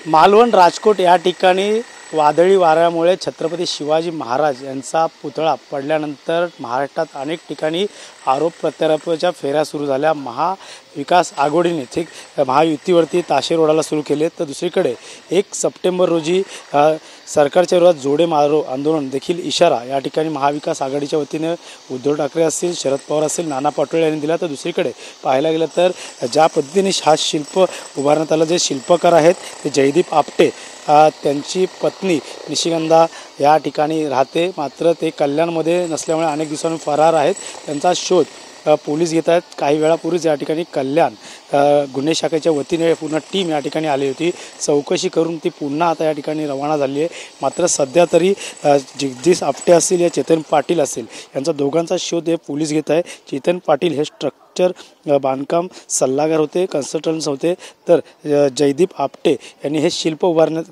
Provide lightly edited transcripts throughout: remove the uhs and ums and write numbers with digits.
मालवण राजकोट या ठिकाणी वादळी वाऱ्यामुळे छत्रपती शिवाजी महाराज यांचा पुतळा पडल्यानंतर महाराष्ट्रात अनेक ठिकाणी आरोप प्रत्यारोपाच्या फेऱ्या सुरू झाल्या। महाविकास आघाडीने महायुतीवरती ताशे रोडाला सुरू केले, तर दुसरीकडे 1 सप्टेंबर रोजी सरकारच्या विरोधात जोडे मारो आंदोलन देखील इशारा या ठिकाणी महाविकास आघाडीच्या वतीने उद्धव ठाकरे असतील, शरद पवार असतील, नाना पटोले यांनी दिला। तर दुसरीकडे पाहायला गेलं तर ज्या पद्धतीने हा शिल्प उभारण्यात आलं, जे शिल्पकार आहेत ते जयदीप आपटे, त्यांची पत्नी निशिगंधा या ठिकाणी राहते, मात्र ते कल्याणमध्ये नसल्यामुळे अनेक दिवसांनी फरार आहेत। त्यांचा शोध पोलीस घेत आहेत। काही वेळापूर्वीच या ठिकाणी कल्याण गुन्हे शाखेच्या वतीने पूर्ण टीम या ठिकाणी आली होती, चौकशी करून ती पुन्हा आता या ठिकाणी रवाना झाली आहे। मात्र सध्या तरी जगदीश आपटे असतील या चेतन पाटील असतील यांचा दोघांचा शोध हे पोलीस घेत आहे। चेतन पाटील हे स्ट्रक्चर बांधकाम सल्लागार होते, कन्सल्टंट्स होते, तर जयदीप आपटे यांनी हे शिल्प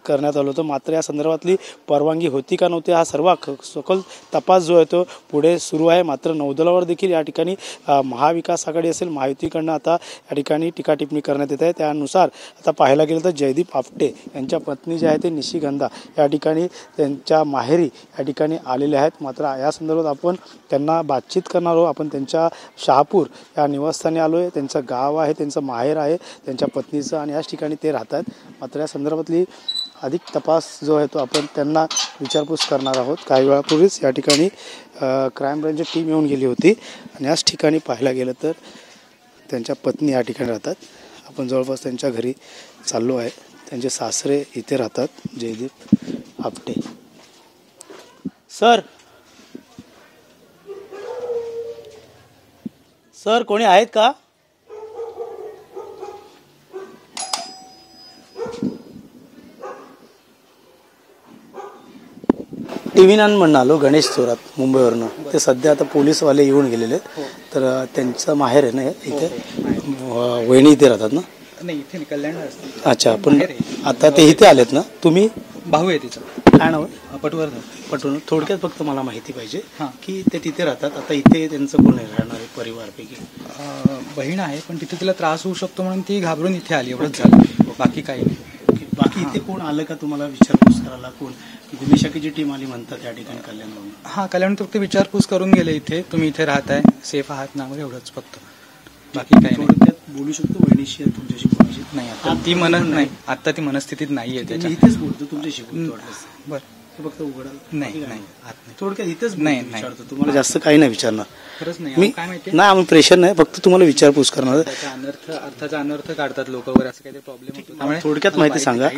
करण्यात आलं होतं। मात्र या संदर्भातली परवानगी होती का नव्हती हा सर्व सखोल तपास जो आहे तो पुढे सुरू आहे। मात्र नौदलावर देखील या ठिकाणी महाविकास आघाडी असेल, महायुतीकडनं आता या ठिकाणी टीका टिप्पणी करण्यात येत आहे। त्यानुसार आता पाहायला गेलं तर जयदीप आपटे यांच्या पत्नी जे आहे ते निशिगंधा या ठिकाणी त्यांच्या माहेरी या ठिकाणी आलेले आहेत। मात्र या संदर्भात आपण त्यांना बातचीत करणार आहोत। आपण त्यांच्या शहापूर या निवासस्थानी आलो आहे, त्यांचं गाव आहे, त्यांचं माहेर आहे त्यांच्या पत्नीचं, आणि याच ठिकाणी ते राहतात। मात्र या संदर्भातली अधिक तपास जो आहे तो आपण त्यांना विचारपूस करणार आहोत। काही वेळापूर्वीच या ठिकाणी क्राईम ब्रँचची टीम येऊन गेली होती, आणि याच ठिकाणी पाहायला गेलं तर त्यांच्या पत्नी या ठिकाणी राहतात। आपण जवळपास त्यांच्या घरी चाललो आहे। त्यांचे सासरे इथे राहतात, जयदीप आपटे। सर कोणी आहेत का? टीव्ही नान म्हणून आलो, गणेश थोरात मुंबईवरनं। ते सध्या आता पोलीसवाले येऊन गेलेले आहेत, तर त्यांचं माहेर आहे ना इथे, वहिनी इथे राहतात ना? नाही, इथे कल्याण असते। अच्छा, पण आता ते इथे आलेत ना? तुम्ही भाऊ आहे तिचा, काय नाव आहे? पटवर्धन। थोडक्यात फक्त मला माहिती पाहिजे की ते तिथे राहतात, आता इथे त्यांचं कोण राहणार आहे परिवारपैकी? बहीण आहे, पण तिथे तिला त्रास होऊ शकतो म्हणून ती घाबरून इथे आली, एवढंच झालं, बाकी काही नाही। बाकी इथे कोण आलं का तुम्हाला विचारपूस करायला? कोण गुन्हे शाखेची टीम आली म्हणतात या ठिकाणी कल्याणवरून? हां, कल्याण फक्त विचारपूस करून गेले, इथे तुम्ही इथे राहताय, सेफ आहात ना, एवढंच फक्त, बाकी काही नाही। थोडक्यात बोलू शकतो वहिनीशी तुमच्याशी बोलायची? नाही, आता ती मनस्थितीत नाहीये त्याच्या। इथेच बोलतो तुमच्याशी, बरं फक्त उघडा नाही, थोडक्यात इथेच नाही विचारतो तुम्हाला, जास्त काही नाही विचारणार। खरंच नाही, मी काय माहिती नाही, आम्ही प्रेशर नाही, फक्त तुम्हाला विचारपूस करणार। अर्थाचा अनर्थ काढतात लोक वगैरे, असं काही प्रॉब्लेम होतो, त्यामुळे थोडक्यात माहिती सांगा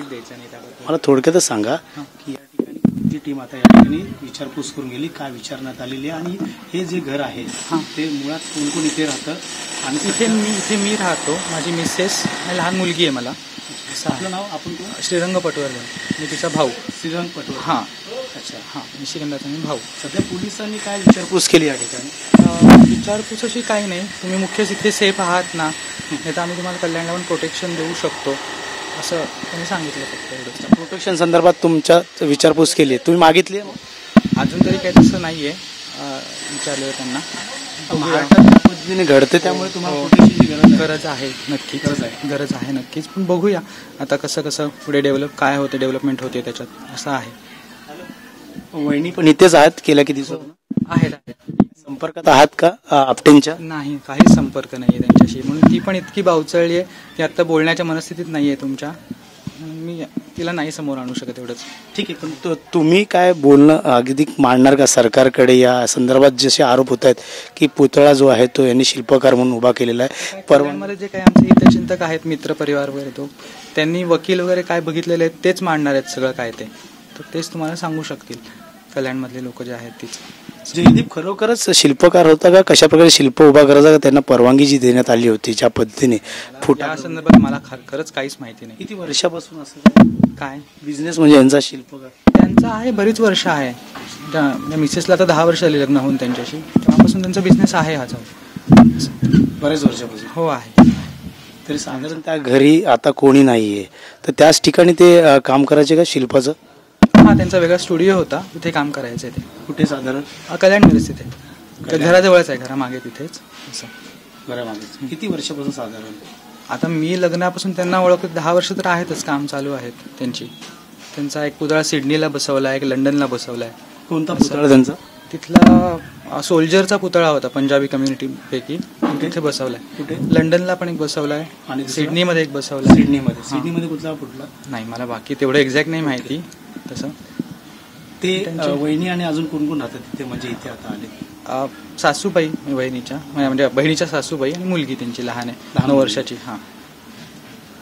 मला, थोडक्यातच सांगा की या ठिकाणी जी टीम आता या ठिकाणी विचारपूस करून गेली, काय विचारण्यात आलेली आहे, आणि हे जे घर आहे ते मुळात कोण कोण इथे राहतं? आणि इथे मी राहतो, माझी मिसेस आणि लहान मुलगी आहे मला। आपलं नाव? आपण श्रीरंग पटवर्धन, मी तिचा भाऊ। श्रीरंग पटवर्धन, हां। अच्छा, हां, निशिगंधाचा मी भाऊ। सध्या पोलिसांनी काय विचारपूस केली या ठिकाणी? विचारपूस अशी काही नाही, तुम्ही मुख्यच इथे सेफ आहात ना, नाही तर आम्ही तुम्हाला कल्याणला पण प्रोटेक्शन देऊ शकतो असं त्यांनी सांगितलं, फक्त एवढंच। प्रोटेक्शन संदर्भात तुमच्या विचारपूस केली, तुम्ही मागितली? अजून तरी काही तसं नाहीये, विचारलं त्यांना। पद्धतीने घडते, त्यामुळे तुम्हाला प्रोटेक्शनची गरज आहे, नक्कीच गरज आहे नक्कीच, पण बघूया आता कसं कसं पुढे काय होते, डेव्हलपमेंट होते त्याच्यात, असं आहे। वहिनी पण इथेच आहात गेल्या किती दिवसात? आहेत। संपर्कात आहात का आपटेंच्या? नाही, काहीच संपर्क नाहीये त्यांच्याशी, म्हणून ती पण इतकी बावचळली आहे, ती आता बोलण्याच्या मनस्थितीत नाहीये तुमच्या, मी तिला नाही समोर आणू शकत, एवढंच। ठीक आहे, पण तुम्ही काय बोलणं अगदी मांडणार का सरकारकडे या संदर्भात? जसे आरोप होत आहेत की पुतळा जो आहे तो यांनी शिल्पकार म्हणून उभा केलेला आहे, परवामध्ये जे काही आमचे हितचिंतक आहेत, मित्र परिवार वगैरे, तो त्यांनी वकील वगैरे काय बघितलेले आहेत तेच मांडणार आहेत सगळं काय ते, तर तेच तुम्हाला सांगू शकतील कल्याणमधले लोक जे आहेत तीच। जयदीप खरोखरच शिल्पकार होता का? कशा प्रकारे शिल्प उभा करायचा का? त्यांना परवानगी जी देण्यात आली होती ज्या पद्धतीने या संदर्भात मला खरंच काहीच माहिती नाही। किती वर्षापासून असं काय बिझनेस म्हणजे यांचा शिल्पकार? त्यांचा आहे, बरीच वर्ष आहे, मिसेसला आता 10 वर्ष झाली लग्न होऊन त्यांच्याशी, तेव्हापासून त्यांचा बिझनेस आहे हा, बरेच वर्षापासून। हो आहे। तरी साधारण त्या घरी आता कोणी नाहीये, तर त्याच ठिकाणी ते काम करायचे का शिल्पाचं? हां, त्यांचा वेगळा स्टुडिओ होता, तिथे काम करायचं ते। कुठे साधारण? कल्याणमध्येच, तिथे घराजवळच आहे, घरामागे तिथेच असं। घरामागे किती वर्षापासून साधारण? आता मी लग्नापासून त्यांना ओळखतो 10 वर्ष तर आहेतच, काम चालू आहेत त्यांची. त्यांचा एक पुतळा सिडनीला बसवला, एक लंडनला बसवला आहे. कोणता पुतळा त्यांचा? तिथला सोल्जरचा पुतळा होता पंजाबी कम्युनिटीपैकी, तिथे बसवलाय. कुठे? लंडनला पण एक बसवलाय आणि सिडनीमध्ये एक बसवलाय. सिडनीमध्ये कुठला? नाही, मला बाकी तेवढं एक्झॅक्ट नाही माहिती तसं. ते वहिनी आणि अजून कोण कोण राहतात तिथे, म्हणजे इथे आता आले? सासूबाई वहिनीच्या, म्हणजे बहिणीच्या सासूबाई आणि मुलगी त्यांची लहान आहे 9 वर्षाची. हां,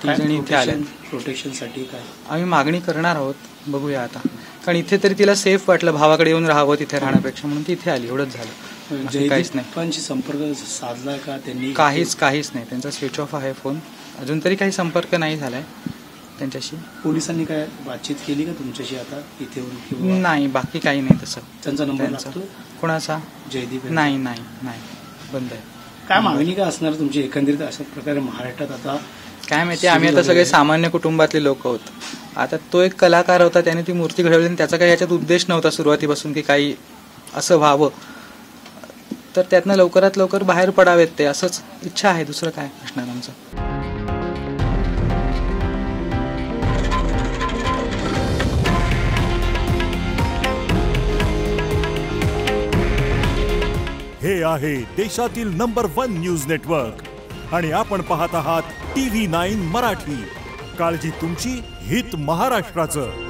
ती जणी इथे आल्या. प्रोटेक्शनसाठी काय आम्ही मागणी करणार आहोत, बघूया आता. कारण इथे तरी तिला सेफ वाटलं, भावाकडे येऊन राहावं तिथे राहण्यापेक्षा, म्हणून ती इथे आली. एवढंच झालं, काहीच नाही. पण संपर्क साधला का त्यांनी? काहीच नाही. त्यांचा स्विच ऑफ आहे फोन. अजून तरी काही संपर्क नाही झालाय त्यांच्याशी. पोलिसांनी काय बातचीत केली का तुमच्याशी आता इथे येऊन? नाही, बाकी काही नाही तसं. त्यांचा नंबर लागतो? कोणाचा? जयदीप? नाही, बंद आहे. काय मागणी काय असणार तुमची एकंदरीत अशा प्रकारे महाराष्ट्रात आता? काय माहिती, आम्ही आता सगळे सामान्य कुटुंबातले लोक आहोत. आता तो एक कलाकार होता, त्याने ती मूर्ती घडवली आणि त्याचा काही याच्यात उद्देश नव्हता सुरुवातीपासून की काही असं व्हावं. तर त्यातनं लवकरात लवकर बाहेर पडावेत ते, असंच इच्छा आहे. दुसरं काय असणार आमचं. हे आहे देशातील नंबर 1 न्यूज नेटवर्क आणि आपण पाहत आहात TV9 मराठी. काळजी तुमची, हित महाराष्ट्राचं.